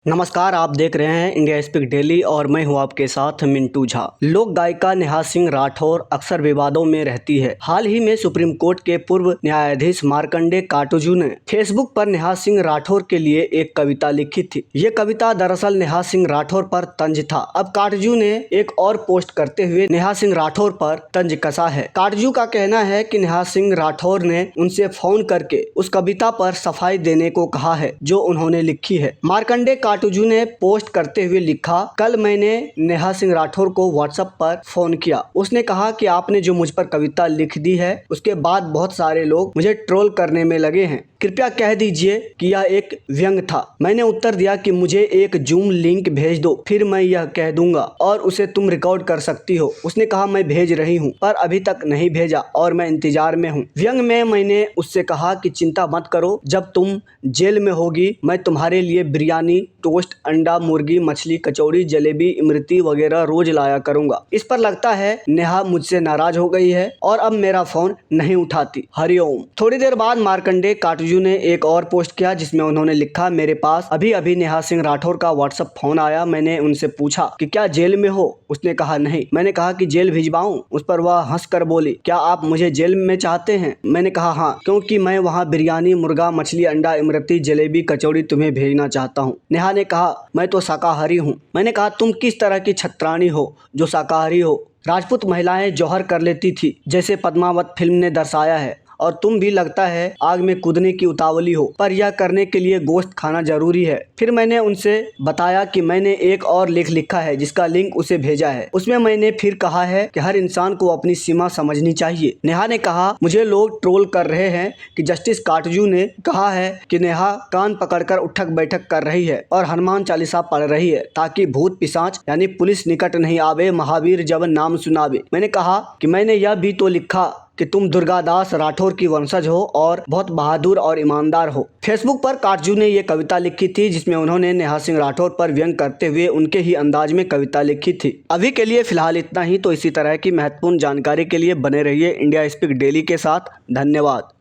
नमस्कार, आप देख रहे हैं इंडिया स्पीक डेली और मैं हूं आपके साथ मिंटू झा। लोक गायिका नेहा सिंह राठौर अक्सर विवादों में रहती है। हाल ही में सुप्रीम कोर्ट के पूर्व न्यायाधीश मार्कंडे काटजू ने फेसबुक पर नेहा सिंह राठौर के लिए एक कविता लिखी थी। ये कविता दरअसल नेहा सिंह राठौर पर तंज था। अब काटजू ने एक और पोस्ट करते हुए नेहा सिंह राठौर पर तंज कसा है। काटजू का कहना है कि नेहा सिंह राठौर ने उनसे फोन करके उस कविता पर सफाई देने को कहा है जो उन्होंने लिखी है। मार्कंडे काटजू ने पोस्ट करते हुए लिखा, कल मैंने नेहा सिंह राठौर को व्हाट्सएप पर फोन किया। उसने कहा कि आपने जो मुझ पर कविता लिख दी है उसके बाद बहुत सारे लोग मुझे ट्रोल करने में लगे हैं, कृपया कह दीजिए कि यह एक व्यंग था। मैंने उत्तर दिया कि मुझे एक जूम लिंक भेज दो, फिर मैं यह कह दूंगा और उसे तुम रिकॉर्ड कर सकती हो। उसने कहा मैं भेज रही हूँ पर अभी तक नहीं भेजा और मैं इंतजार में हूँ। व्यंग में मैंने उससे कहा कि चिंता मत करो, जब तुम जेल में होगी मैं तुम्हारे लिए बिरयानी, टोस्ट, अंडा, मुर्गी, मछली, कचौड़ी, जलेबी, इमरती वगैरह रोज लाया करूंगा। इस पर लगता है नेहा मुझसे नाराज हो गई है और अब मेरा फोन नहीं उठाती। हरिओम। थोड़ी देर बाद मार्कंडे काटजू ने एक और पोस्ट किया जिसमें उन्होंने लिखा, मेरे पास अभी अभी नेहा सिंह राठौर का व्हाट्सएप फोन आया। मैंने उनसे पूछा कि क्या जेल में हो? उसने कहा नहीं। मैंने कहा कि जेल भिजवाऊं? उस पर वह हंसकर बोली, क्या आप मुझे जेल में चाहते हैं? मैंने कहा हाँ, क्योंकि मैं वहाँ बिरयानी, मुर्गा, मछली, अंडा, इमरती, जलेबी, कचौड़ी तुम्हें भेजना चाहता हूँ। नेहा ने कहा मैं तो शाकाहारी हूँ। मैंने कहा तुम किस तरह की छत्राणी हो जो शाकाहारी हो? राजपूत महिलाएं जौहर कर लेती थी जैसे पद्मावत फिल्म ने दर्शाया है, और तुम भी लगता है आग में कूदने की उतावली हो, पर यह करने के लिए गोश्त खाना जरूरी है। फिर मैंने उनसे बताया कि मैंने एक और लेख लिखा है जिसका लिंक उसे भेजा है। उसमें मैंने फिर कहा है कि हर इंसान को अपनी सीमा समझनी चाहिए। नेहा ने कहा मुझे लोग ट्रोल कर रहे हैं कि जस्टिस काटजू ने कहा है कि नेहा कान पकड़कर उठक बैठक कर रही है और हनुमान चालीसा पढ़ रही है ताकि भूत पिशाच यानी पुलिस निकट नहीं आवे, महावीर जब नाम सुनावे। मैंने कहा कि मैंने यह भी तो लिखा कि तुम दुर्गादास राठौर की वंशज हो और बहुत बहादुर और ईमानदार हो। फेसबुक पर काटजू ने ये कविता लिखी थी जिसमें उन्होंने नेहा सिंह राठौर पर व्यंग करते हुए उनके ही अंदाज में कविता लिखी थी। अभी के लिए फिलहाल इतना ही। तो इसी तरह की महत्वपूर्ण जानकारी के लिए बने रहिए इंडिया स्पीक डेली के साथ। धन्यवाद।